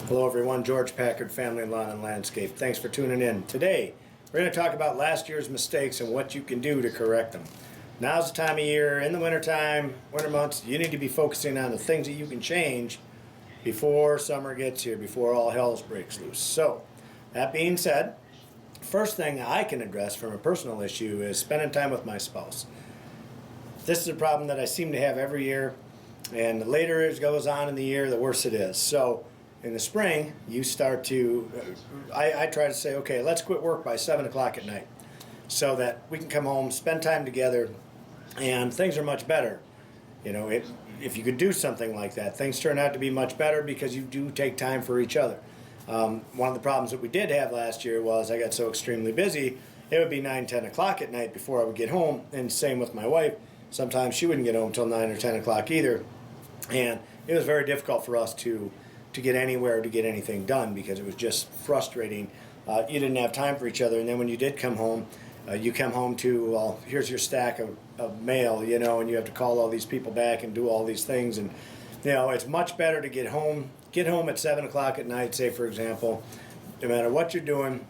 Hello everyone, George Packard, Family Lawn and Landscape. Thanks for tuning in. Today, we're going to talk about last year's mistakes and what you can do to correct them. Now's the time of year, in the winter months, you need to be focusing on the things that you can change before summer gets here, before all hell breaks loose. So, that being said, first thing I can address from a personal issue is spending time with my spouse. This is a problem that I seem to have every year, and the later it goes on in the year, the worse it is. So, in the spring, you start to, I try to say, okay, let's quit work by 7 o'clock at night so that we can come home, spend time together, and things are much better. You know, if you could do something like that, things turn out to be much better because you do take time for each other. One of the problems that we did have last year was I got so extremely busy, it would be 9, 10 o'clock at night before I would get home, and same with my wife. Sometimes she wouldn't get home until 9 or 10 o'clock either, and it was very difficult for us to get anywhere, to get anything done, because it was just frustrating. You didn't have time for each other, and then when you did come home, you come home to, well, here's your stack of mail, you know, and you have to call all these people back and do all these things, and you know, it's much better to get home at 7 o'clock at night, say for example, no matter what you're doing.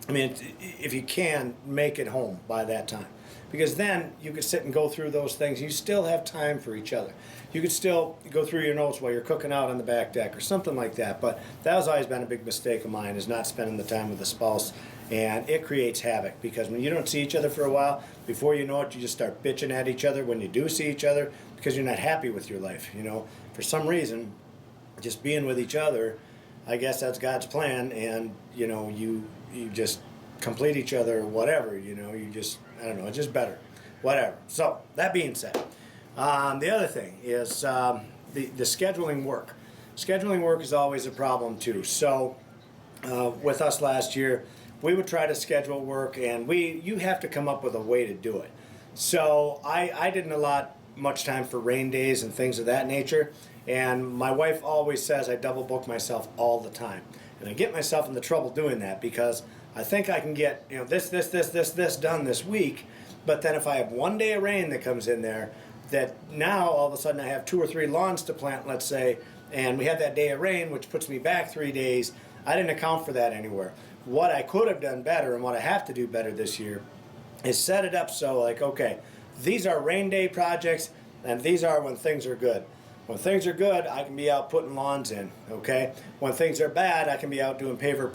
I mean, if you can, make it home by that time, because then you could sit and go through those things. You still have time for each other. You could still go through your notes while you're cooking out on the back deck or something like that. But that has always been a big mistake of mine, is not spending the time with the spouse. And it creates havoc, because when you don't see each other for a while, before you know it, you just start bitching at each other when you do see each other, because you're not happy with your life. You know, for some reason, just being with each other, I guess that's God's plan, and you know, you just complete each other or whatever, you know, you just, I don't know, it's just better, whatever. So, that being said, the other thing is the scheduling work. Scheduling work is always a problem too. So, with us last year, we would try to schedule work, and you have to come up with a way to do it. So, I didn't allot much time for rain days and things of that nature, and my wife always says I double book myself all the time. And I get myself into trouble doing that, because I think I can get, you know, this done this week, but then if I have one day of rain that comes in there, that now all of a sudden I have 2 or 3 lawns to plant, let's say, and we have that day of rain, which puts me back 3 days. I didn't account for that anywhere. What I could have done better, and what I have to do better this year, is set it up so, like, okay, these are rain day projects, and these are when things are good. When things are good, I can be out putting lawns in, okay? When things are bad, I can be out doing paver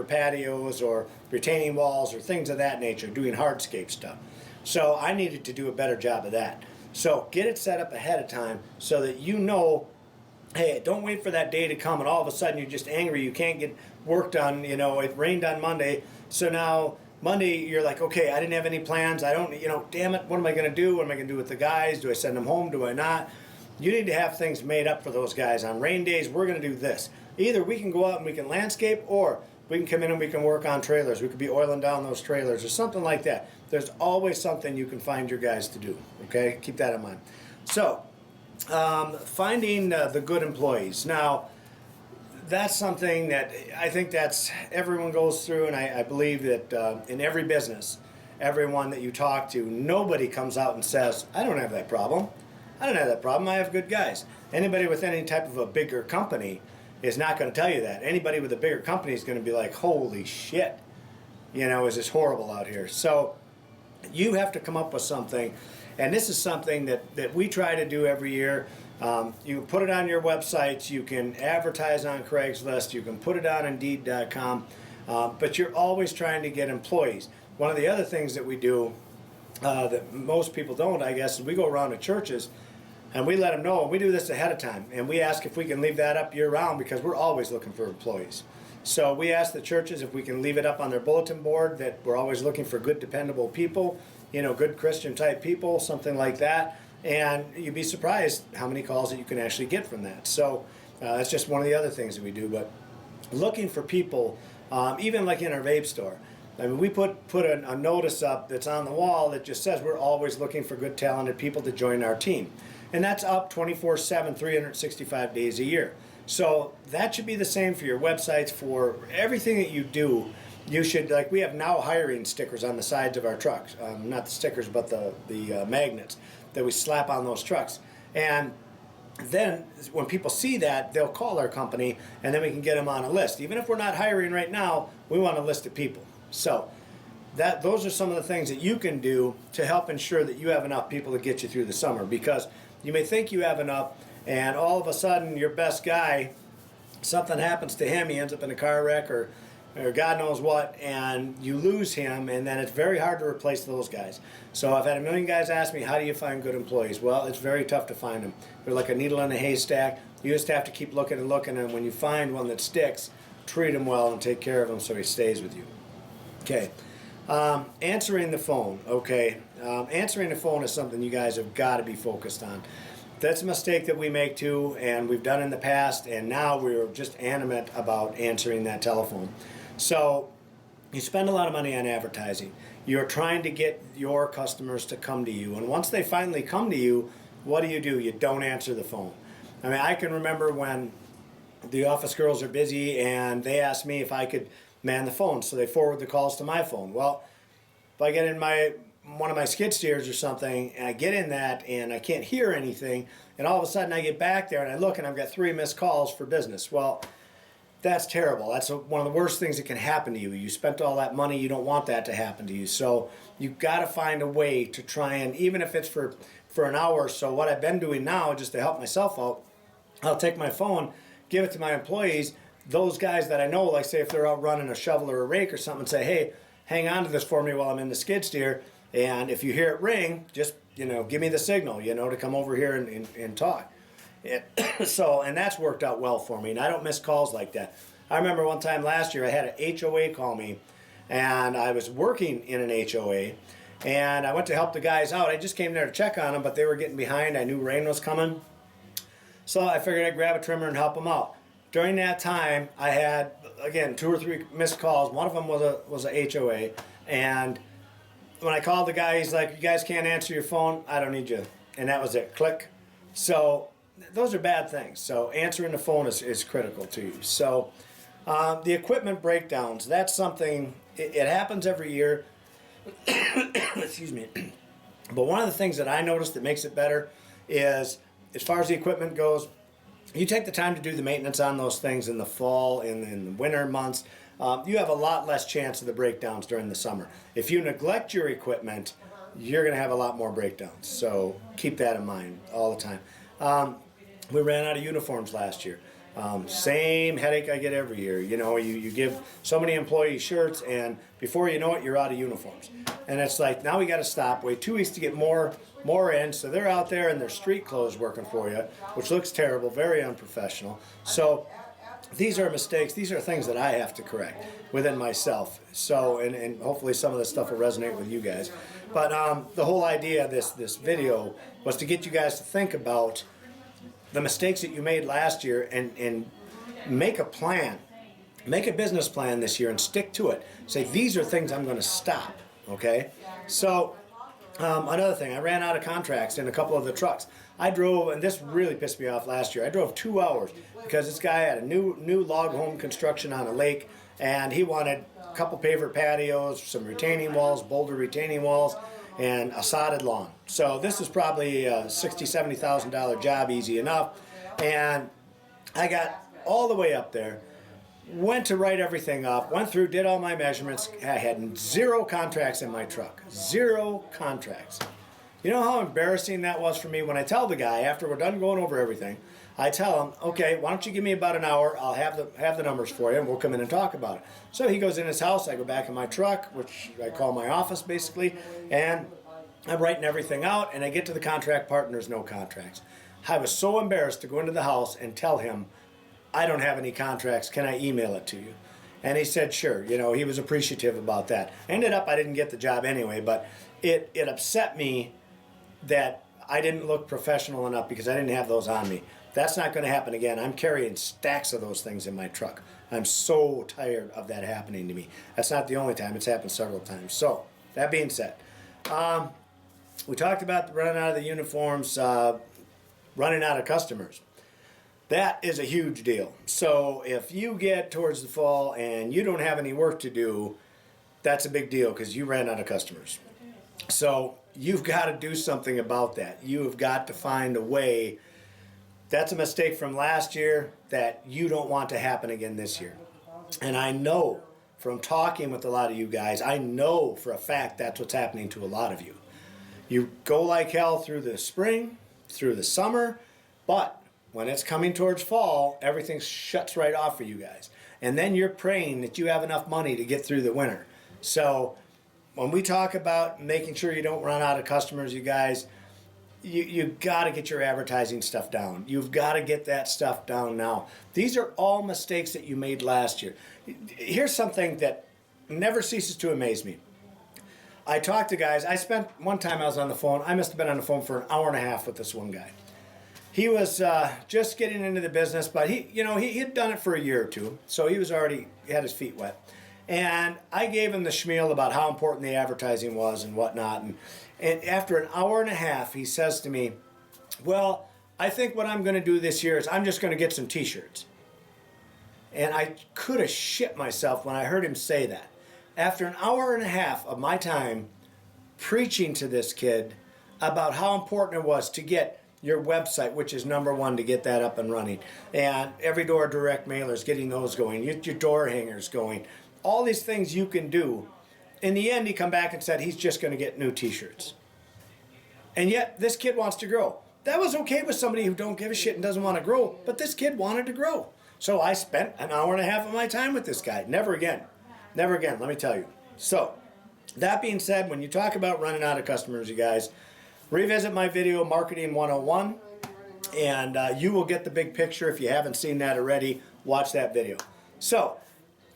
patios or retaining walls or things of that nature, doing hardscape stuff. So I needed to do a better job of that. So get it set up ahead of time so that you know, hey, don't wait for that day to come and all of a sudden you're just angry, you can't get work done, you know, it rained on Monday, so now Monday you're like, okay, I didn't have any plans, I don't, you know, damn it, what am I going to do? What am I going to do with the guys? Do I send them home? Do I not? You need to have things made up for those guys. On rain days, we're going to do this. Either we can go out and we can landscape, or we can come in and we can work on trailers. We could be oiling down those trailers or something like that. There's always something you can find your guys to do, okay? Keep that in mind. So, finding the good employees. Now, that's something that I think that's everyone goes through, and I believe that in every business, everyone that you talk to, nobody comes out and says, I don't have that problem. I don't have that problem. I have good guys. Anybody with any type of a bigger company is not going to tell you that. Anybody with a bigger company is going to be like, holy shit, you know, is this horrible out here? So you have to come up with something, and this is something that we try to do every year. You can put it on your websites, you can advertise on Craigslist, you can put it on Indeed.com, but you're always trying to get employees. One of the other things that we do that most people don't, I guess, is we go around to churches and we let them know, and we do this ahead of time, and we ask if we can leave that up year-round, because we're always looking for employees. So we ask the churches if we can leave it up on their bulletin board that we're always looking for good, dependable people, you know, good Christian-type people, something like that, and you'd be surprised how many calls that you can actually get from that. So that's just one of the other things that we do, but looking for people, even like in our vape store. I mean, we put a notice up that's on the wall that just says we're always looking for good, talented people to join our team. And that's up 24/7, 365 days a year. So that should be the same for your websites, for everything that you do. You should, like, we have now hiring stickers on the sides of our trucks. Not the stickers, but the magnets that we slap on those trucks. And then when people see that, they'll call our company, and then we can get them on a list. Even if we're not hiring right now, we want a list of people. So those are some of the things that you can do to help ensure that you have enough people to get you through the summer, because you may think you have enough, and all of a sudden your best guy, something happens to him, he ends up in a car wreck or God knows what, and you lose him, and then it's very hard to replace those guys. So I've had a million guys ask me, how do you find good employees? Well, it's very tough to find them. They're like a needle in a haystack. You just have to keep looking and looking, and when you find one that sticks, treat him well and take care of him so he stays with you. Okay. Answering the phone. Okay. Answering the phone is something you guys have got to be focused on. That's a mistake that we make too, and we've done in the past, and now we're just animate about answering that telephone. So you spend a lot of money on advertising. You're trying to get your customers to come to you, and once they finally come to you, what do? You don't answer the phone. I mean, I can remember when the office girls are busy and they ask me if I could man the phone, so they forward the calls to my phone. Well, if I get in one of my skid steers or something, and I get in that and I can't hear anything, and all of a sudden I get back there and I look and I've got 3 missed calls for business. Well, that's terrible. That's one of the worst things that can happen to you. You spent all that money, you don't want that to happen to you. So you've got to find a way to try, and even if it's for an hour or so, what I've been doing now, just to help myself out, I'll take my phone, give it to my employees, those guys that I know, like say if they're out running a shovel or a rake or something, say, hey, hang on to this for me while I'm in the skid steer, and if you hear it ring, just, give me the signal, to come over here and talk. And that's worked out well for me, and I don't miss calls like that. I remember one time last year I had an HOA call me, and I was working in an HOA, and I went to help the guys out. I just came there to check on them, but they were getting behind. I knew rain was coming, so I figured I'd grab a trimmer and help them out. During that time, I had, again, 2 or 3 missed calls. One of them was a HOA, and when I called the guy, he's like, you guys can't answer your phone, I don't need you. And that was it, click. So those are bad things. So answering the phone is critical to you. So the equipment breakdowns, that's something, it happens every year. Excuse me. But one of the things that I noticed that makes it better is, as far as the equipment goes, you take the time to do the maintenance on those things in the fall, in the winter months, you have a lot less chance of the breakdowns during the summer. If you neglect your equipment, you're going to have a lot more breakdowns. So keep that in mind all the time. We ran out of uniforms last year. Same headache I get every year. You give so many employees shirts, and before you know it, you're out of uniforms. And it's like, now we got to stop, wait 2 weeks to get more in, so they're out there in their street clothes working for you, which looks terrible, very unprofessional. So these are mistakes, these are things that I have to correct within myself. So, and hopefully some of this stuff will resonate with you guys. But the whole idea of this video was to get you guys to think about the mistakes that you made last year, and make a plan. Make a business plan this year and stick to it. Say, these are things I'm going to stop, okay? So another thing, I ran out of contracts in a couple of the trucks. I drove, and this really pissed me off last year, I drove 2 hours because this guy had a new log home construction on a lake, and he wanted a couple paver patios, some retaining walls, boulder retaining walls, and a sodded lawn. So this is probably a $60,000, $70,000 job, easy enough. And I got all the way up there, went to write everything up, went through, did all my measurements. I had 0 contracts in my truck. 0 contracts. You know how embarrassing that was for me when I tell the guy, after we're done going over everything, I tell him, okay, why don't you give me about an hour, I'll have the numbers for you, and we'll come in and talk about it. So he goes in his house, I go back in my truck, which I call my office basically, and I'm writing everything out, and I get to the contract part, and there's no contracts. I was so embarrassed to go into the house and tell him, I don't have any contracts, can I email it to you? And he said, sure. He was appreciative about that. Ended up, I didn't get the job anyway, but it upset me that I didn't look professional enough because I didn't have those on me. That's not going to happen again. I'm carrying stacks of those things in my truck. I'm so tired of that happening to me. That's not the only time. It's happened several times. So, that being said, we talked about running out of the uniforms, running out of customers. That is a huge deal. So, if you get towards the fall and you don't have any work to do, that's a big deal because you ran out of customers. So, you've got to do something about that. You have got to find a way That's a mistake from last year that you don't want to happen again this year. And I know from talking with a lot of you guys, I know for a fact that's what's happening to a lot of you. You go like hell through the spring, through the summer, but when it's coming towards fall, everything shuts right off for you guys. And then you're praying that you have enough money to get through the winter. So when we talk about making sure you don't run out of customers, you guys, you got to get your advertising stuff down. You've got to get that stuff down now. These are all mistakes that you made last year. Here's something that never ceases to amaze me. I talked to guys. One time I was on the phone. I must have been on the phone for an hour and a half with this one guy. He was just getting into the business, but he had done it for a year or two, so he had his feet wet. And I gave him the spiel about how important the advertising was and whatnot. And after an hour and a half, he says to me, well, I think what I'm going to do this year is I'm just going to get some t-shirts. And I could have shit myself when I heard him say that. After an hour and a half of my time preaching to this kid about how important it was to get your website, which is number one, to get that up and running, and every door direct mailers, getting those going, your door hangers going, all these things you can do. In the end, he come back and said he's just going to get new t-shirts. And yet, this kid wants to grow. That was okay with somebody who don't give a shit and doesn't want to grow, but this kid wanted to grow. So I spent an hour and a half of my time with this guy. Never again. Never again, let me tell you. So, that being said, when you talk about running out of customers, you guys, revisit my video, Marketing 101, and you will get the big picture. If you haven't seen that already, watch that video. So,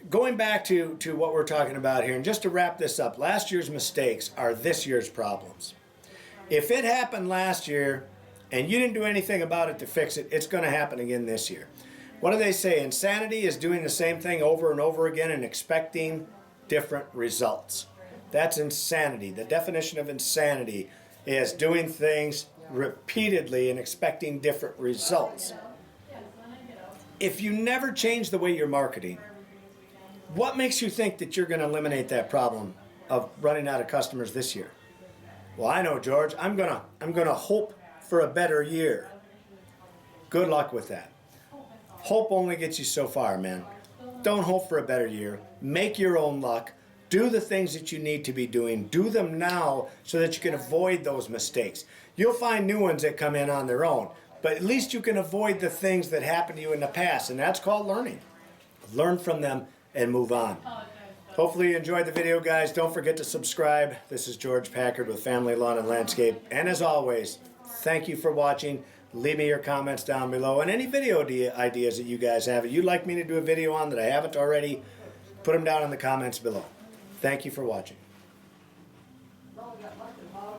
going back to what we're talking about here, and just to wrap this up, last year's mistakes are this year's problems. If it happened last year and you didn't do anything about it to fix it, it's going to happen again this year. What do they say? Insanity is doing the same thing over and over again and expecting different results. That's insanity. The definition of insanity is doing things repeatedly and expecting different results. If you never change the way you're marketing, what makes you think that you're going to eliminate that problem of running out of customers this year? Well, I know, George. I'm gonna hope for a better year. Good luck with that. Hope only gets you so far, man. Don't hope for a better year. Make your own luck. Do the things that you need to be doing. Do them now so that you can avoid those mistakes. You'll find new ones that come in on their own, but at least you can avoid the things that happened to you in the past, and that's called learning. Learn from them and move on. Hopefully you enjoyed the video, guys. Don't forget to subscribe. This is George Packard with Family Lawn and Landscape. And as always, thank you for watching. Leave me your comments down below. And any video ideas that you guys have, if you'd like me to do a video on that I haven't already, put them down in the comments below. Thank you for watching.